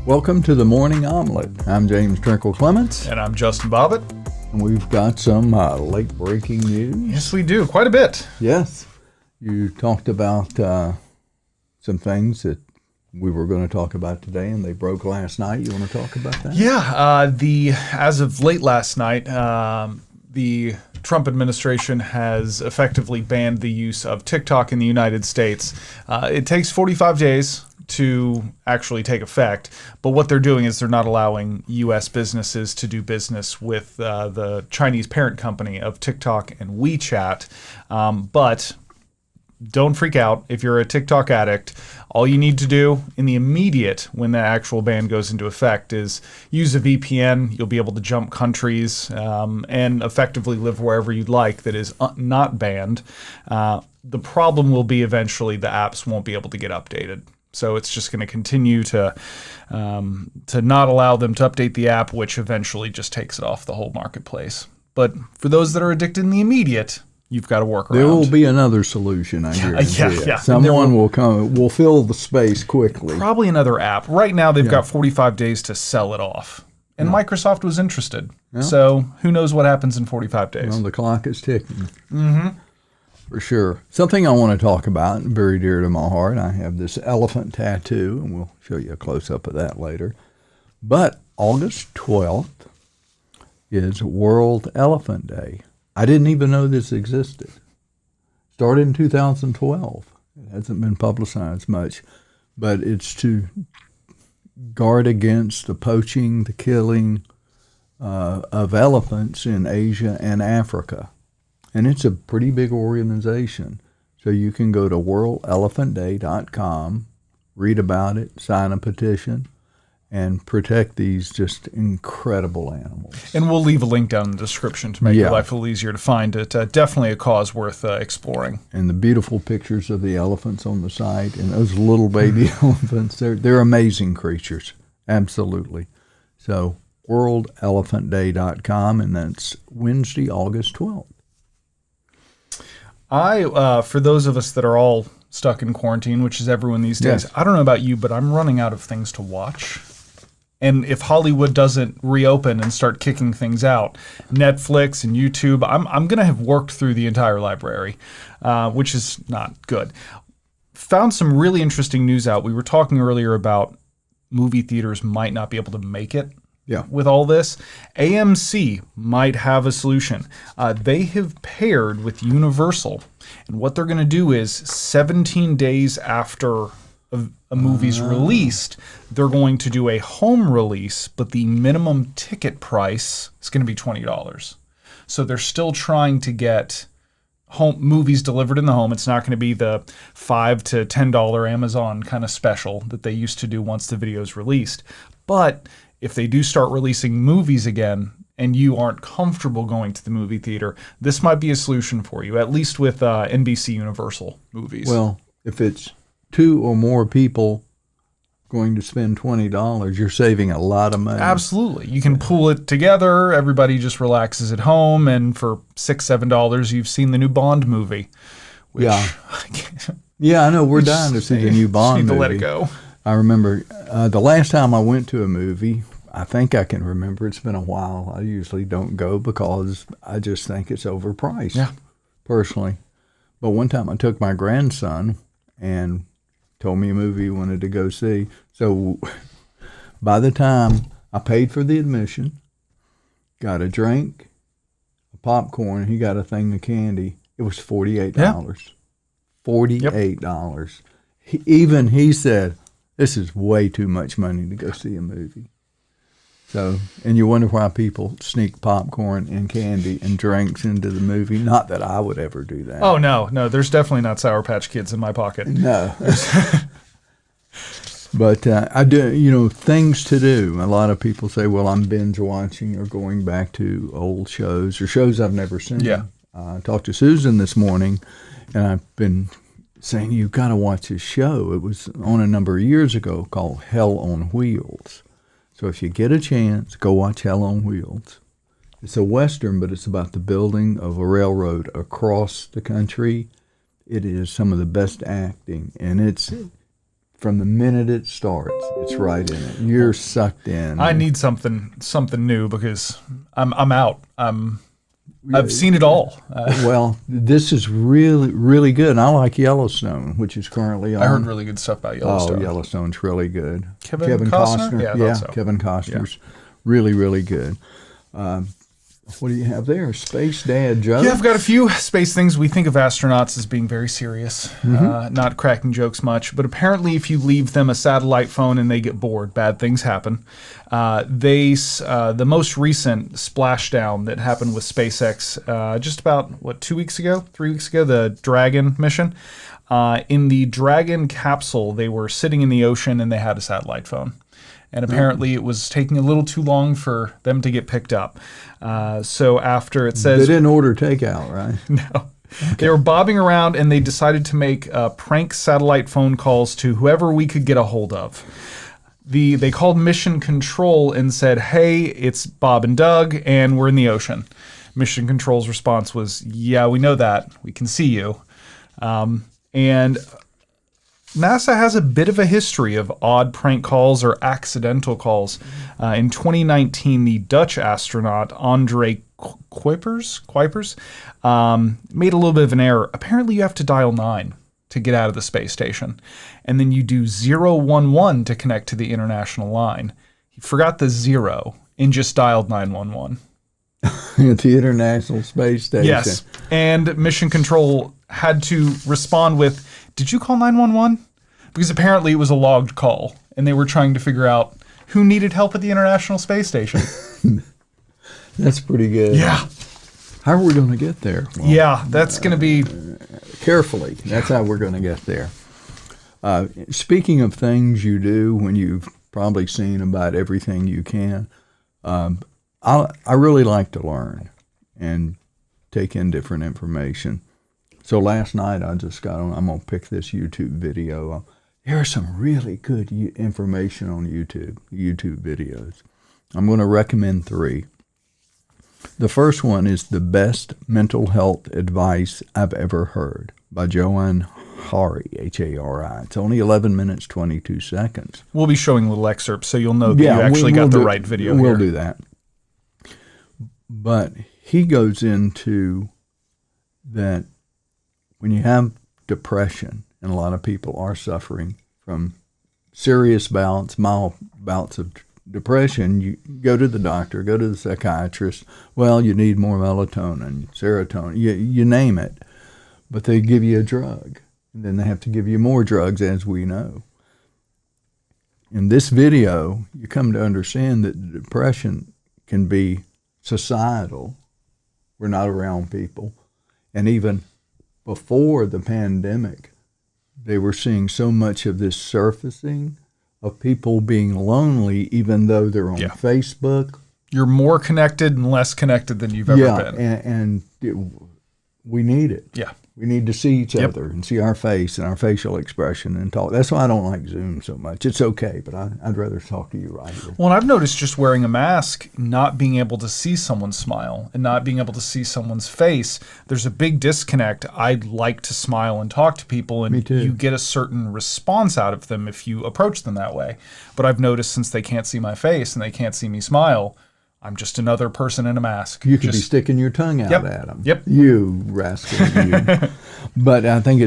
Welcome to the Morning Omelette. I'm James Trinkle Clements. And I'm Justin Bobbitt. And we've got some late breaking news. Yes, we do. Quite a bit. Yes. You talked about some things that we were going to talk about today, and they broke last night. You want to talk about that? Yeah. As of late last night, the Trump administration has effectively banned the use of TikTok in the United States. It takes 45 days to actually take effect, but what they're doing is they're not allowing U.S. businesses to do business with the Chinese parent company of TikTok and WeChat. But don't freak out if you're a TikTok addict. All you need to do in the immediate, when the actual ban goes into effect, is use a VPN. You'll be able to jump countries and effectively live wherever you'd like that is not banned. The problem will be eventually the apps won't be able to get updated. So it's just going to continue to not allow them to update the app, which eventually just takes it off the whole marketplace. But for those that are addicted in the immediate, you've got to work around. There will be another solution, I guarantee. Yeah. Someone will come, will fill the space quickly. Probably another app. Right now, they've got 45 days to sell it off. And Microsoft was interested. Yeah. So who knows what happens in 45 days. Well, the clock is ticking. Mm-hmm. For sure. Something I want to talk about, very dear to my heart. I have this elephant tattoo, and we'll show you a close-up of that later. But August 12th is World Elephant Day. I didn't even know this existed. Started in 2012. It hasn't been publicized much, but it's to guard against the poaching, the killing of elephants in Asia and Africa. And it's a pretty big organization. So you can go to worldelephantday.com, read about it, sign a petition, and protect these just incredible animals. And we'll leave a link down in the description to make your life a little easier to find it. Definitely a cause worth exploring. And the beautiful pictures of the elephants on the site and those little baby elephants, they're amazing creatures. Absolutely. So worldelephantday.com, and that's Wednesday, August 12th. For those of us that are all stuck in quarantine, which is everyone these days, I don't know about you, but I'm running out of things to watch. And if Hollywood doesn't reopen and start kicking things out, Netflix and YouTube, I'm going to have worked through the entire library, which is not good. Found some really interesting news out. We were talking earlier about movie theaters might not be able to make it. With all this, AMC might have a solution. They have paired with Universal, and what they're going to do is 17 days after a movie's released, they're going to do a home release, but the minimum ticket price is going to be $20. So they're still trying to get home movies delivered in the home. It's not going to be the $5 to $10 Amazon kind of special that they used to do once the video is released. But if they do start releasing movies again and you aren't comfortable going to the movie theater, this might be a solution for you, at least with NBC-Universal movies. Well, if it's 2 or more people going to spend $20, you're saving a lot of money. Absolutely. You can pool it together. Everybody just relaxes at home, and for $6, $7, you've seen the new Bond movie. Which, I know. We're dying to see the new Bond movie. Need to let it go. I remember the last time I went to a movie, I think I can remember. It's been a while. I usually don't go because I just think it's overpriced, personally. But one time I took my grandson and told me a movie he wanted to go see. So by the time I paid for the admission, got a drink, a popcorn, he got a thing of candy, it was $48. $48. Even he said, this is way too much money to go see a movie. So, and you wonder why people sneak popcorn and candy and drinks into the movie. Not that I would ever do that. Oh, no. There's definitely not Sour Patch Kids in my pocket. No. But I do, things to do. A lot of people say, well, I'm binge watching or going back to old shows or shows I've never seen. Yeah. I talked to Susan this morning, and I've been saying, you've got to watch this show. It was on a number of years ago called Hell on Wheels. So if you get a chance, go watch Hell on Wheels. It's a Western, but it's about the building of a railroad across the country. It is some of the best acting, and it's from the minute it starts, it's right in it. You're sucked in. I need something new because I'm out. I've seen it all. Well, this is really, really good. And I like Yellowstone, which is currently on. I heard really good stuff about Yellowstone. Oh, Yellowstone's really good. Kevin Costner? Yeah, I thought so. Kevin Costner's really, really good. What do you have there? Space Dad jokes? Yeah, I've got a few space things. We think of astronauts as being very serious, not cracking jokes much. But apparently, if you leave them a satellite phone and they get bored, bad things happen. The most recent splashdown that happened with SpaceX just about, 3 weeks ago, the Dragon mission. In the Dragon capsule, they were sitting in the ocean and they had a satellite phone. And apparently it was taking a little too long for them to get picked up. So after it says... They didn't order takeout, right? No. Okay. They were bobbing around and they decided to make prank satellite phone calls to whoever we could get a hold of. They called Mission Control and said, hey, it's Bob and Doug and we're in the ocean. Mission Control's response was, yeah, we know that. We can see you. And NASA has a bit of a history of odd prank calls or accidental calls. In 2019, the Dutch astronaut André Kuipers made a little bit of an error. Apparently, you have to dial 9 to get out of the space station, and then you do 011 to connect to the international line. He forgot the 0 and just dialed 911. At the International Space Station. Yes, and Mission Control had to respond with, did you call 911? Because apparently it was a logged call, and they were trying to figure out who needed help at the International Space Station. That's pretty good. Yeah. How are we going to get there? Well, yeah, that's going to be... Carefully. That's how we're going to get there. Speaking of things you do when you've probably seen about everything you can, I really like to learn and take in different information. So last night I just got on, I'm going to pick this YouTube video. There are some really good information on YouTube videos. I'm going to recommend 3. The first one is The Best Mental Health Advice I've Ever Heard by Joanne Hari, H-A-R-I. It's only 11 minutes, 22 seconds. We'll be showing little excerpts so you'll know that you actually got the right video We'll here. do that. But he goes into that when you have depression, and a lot of people are suffering from serious bouts, mild bouts of depression, you go to the doctor, go to the psychiatrist. Well, you need more melatonin, serotonin, you name it. But they give you a drug, and then they have to give you more drugs, as we know. In this video, you come to understand that depression can be societal. We're not around people. And even before the pandemic, they were seeing so much of this surfacing of people being lonely, even though they're on Facebook. You're more connected and less connected than you've ever been. We need it. Yeah. We need to see each other and see our face and our facial expression and talk. That's why I don't like Zoom so much. It's okay, but I'd rather talk to you right here. Well, and I've noticed just wearing a mask, not being able to see someone's smile and not being able to see someone's face, there's a big disconnect. I'd like to smile and talk to people, and you get a certain response out of them if you approach them that way. But I've noticed since they can't see my face and they can't see me smile, I'm just another person in a mask. You could be sticking your tongue out at them. Yep. You rascal, you. But I think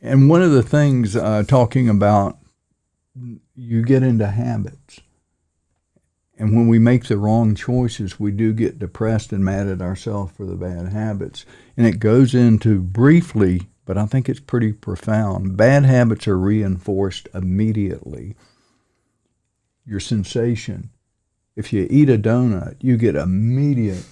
and one of the things talking about, you get into habits. And when we make the wrong choices, we do get depressed and mad at ourselves for the bad habits. And it goes into briefly, but I think it's pretty profound. Bad habits are reinforced immediately. Your sensation. If you eat a donut, you get immediate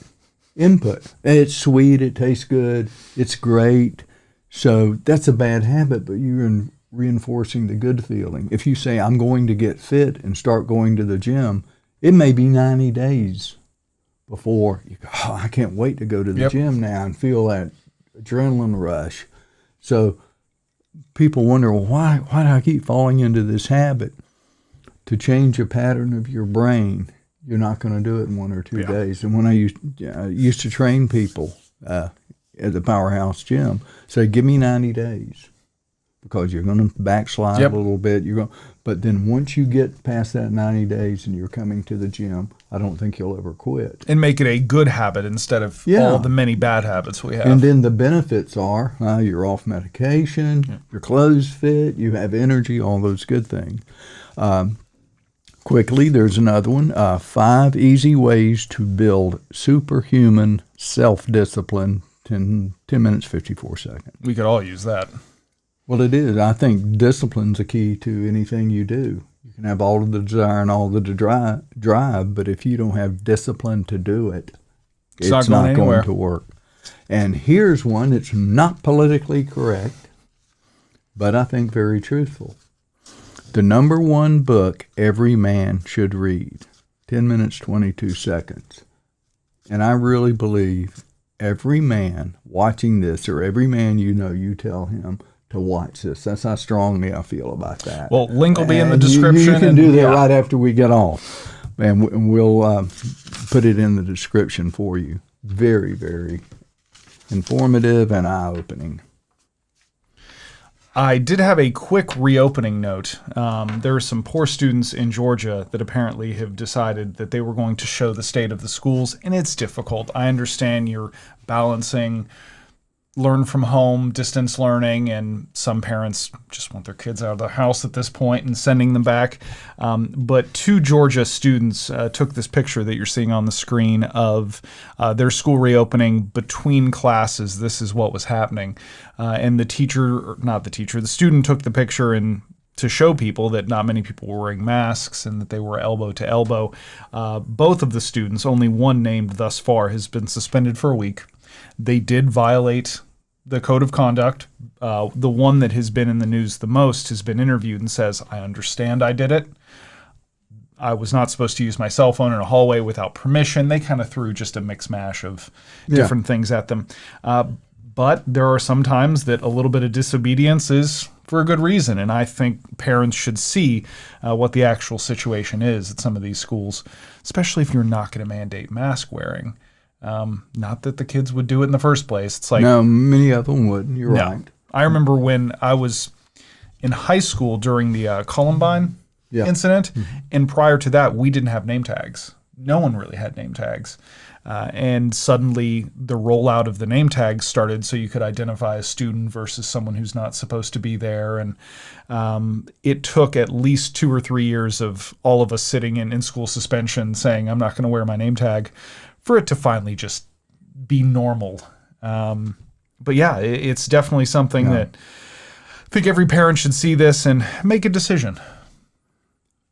input. It's sweet, it tastes good, it's great. So that's a bad habit, but you're reinforcing the good feeling. If you say, I'm going to get fit and start going to the gym, it may be 90 days before you go, oh, I can't wait to go to the gym now and feel that adrenaline rush. So people wonder, well, why do I keep falling into this habit? To change a pattern of your brain, you're not going to do it in 1 or 2 days. And when I used to train people at the Powerhouse Gym, say, give me 90 days because you're going to backslide Yep. a little bit. But then once you get past that 90 days and you're coming to the gym, I don't think you'll ever quit. And make it a good habit instead of all the many bad habits we have. And then the benefits are you're off medication, your clothes fit, you have energy, all those good things. Quickly, there's another one. 5 easy ways to build superhuman self-discipline, 10 minutes, 54 seconds. We could all use that. Well, it is. I think discipline's a key to anything you do. You can have all of the desire and all of the drive, but if you don't have discipline to do it, it's not going to work. And here's one that's not politically correct, but I think very truthful. The number 1 book every man should read, 10 minutes, 22 seconds. And I really believe every man watching this, or every man you tell him to watch this. That's how strongly I feel about that. Well, link will be in the description. You can do that right after we get off. And we'll put it in the description for you. Very, very informative and eye-opening. I did have a quick reopening note. There are some poor students in Georgia that apparently have decided that they were going to show the state of the schools, and it's difficult. I understand you're balancing learn from home, distance learning, and some parents just want their kids out of the house at this point and sending them back. But 2 Georgia students took this picture that you're seeing on the screen of their school reopening between classes. This is what was happening. And the student took the picture and to show people that not many people were wearing masks and that they were elbow to elbow. Both of the students, only one named thus far, has been suspended for a week. They did violate the code of conduct. The one that has been in the news the most has been interviewed and says, I understand I did it. I was not supposed to use my cell phone in a hallway without permission. They kind of threw just a mix mash of different things at them. But there are some times that a little bit of disobedience is for a good reason. And I think parents should see what the actual situation is at some of these schools, especially if you're not going to mandate mask wearing. Not that the kids would do it in the first place. It's like, no, many of them wouldn't. You're right. I remember when I was in high school during the Columbine incident, and prior to that, we didn't have name tags. No one really had name tags. And suddenly the rollout of the name tags started so you could identify a student versus someone who's not supposed to be there. And it took at least 2 or 3 years of all of us sitting in school suspension saying, I'm not going to wear my name tag, for it to finally just be normal. But yeah, it's definitely something that I think every parent should see this and make a decision.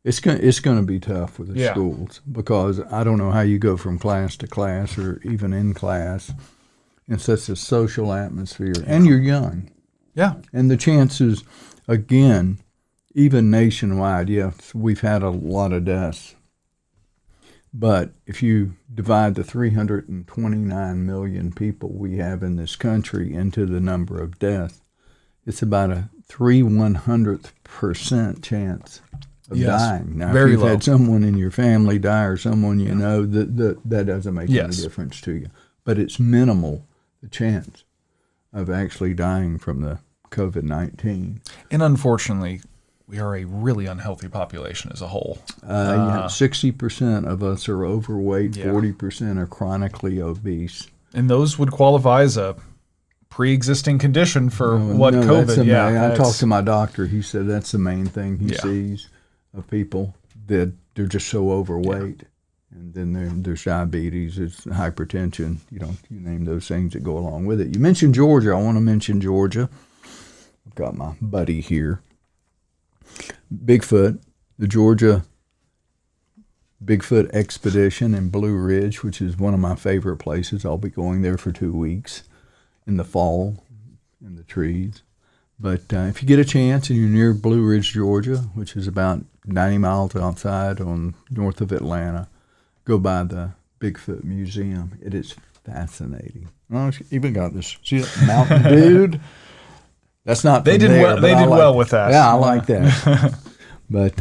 It's going to be tough with the schools, because I don't know how you go from class to class or even in class in such a social atmosphere. And you're young. Yeah. And the chances, again, even nationwide, yes, we've had a lot of deaths. But if you divide the 329 million people we have in this country into the number of deaths, it's about a 3/100% chance of dying. Now, very if you've low. had someone in your family die or someone you know, that doesn't make any difference to you. But it's minimal, the chance of actually dying from the COVID-19. And unfortunately, we are a really unhealthy population as a whole. 60% of us are overweight, 40% are chronically obese. And those would qualify as a pre-existing condition for COVID. I talked to my doctor. He said that's the main thing he sees of people, that they're just so overweight. And then there's diabetes, it's hypertension, you name those things that go along with it. You mentioned Georgia. I want to mention Georgia. I've got my buddy here. Bigfoot, the Georgia Bigfoot Expedition in Blue Ridge, which is one of my favorite places. I'll be going there for 2 weeks in the fall in the trees. But if you get a chance and you're near Blue Ridge, Georgia, which is about 90 miles outside north of Atlanta, go by the Bigfoot Museum. It is fascinating. It's even got this, see that mountain dude? That's not They did well with that. Yeah, I like that. But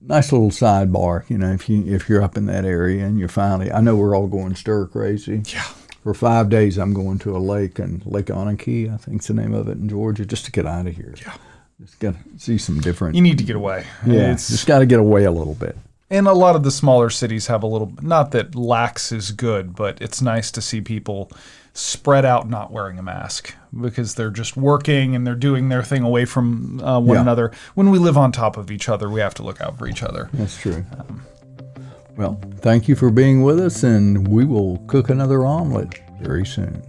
nice little sidebar, if you're up in that area and you're finally, I know we're all going stir crazy. Yeah. for 5 days, I'm going to a lake, and Lake Onakee, I think's the name of it, in Georgia, just to get out of here. Yeah. Just got to see some different. You need to get away. Yeah, just got to get away a little bit. And a lot of the smaller cities have a little, not that lax is good, but it's nice to see people spread out not wearing a mask because they're just working and they're doing their thing away from one another. When we live on top of each other, we have to look out for each other. That's true. Well, thank you for being with us, and we will cook another omelet very soon.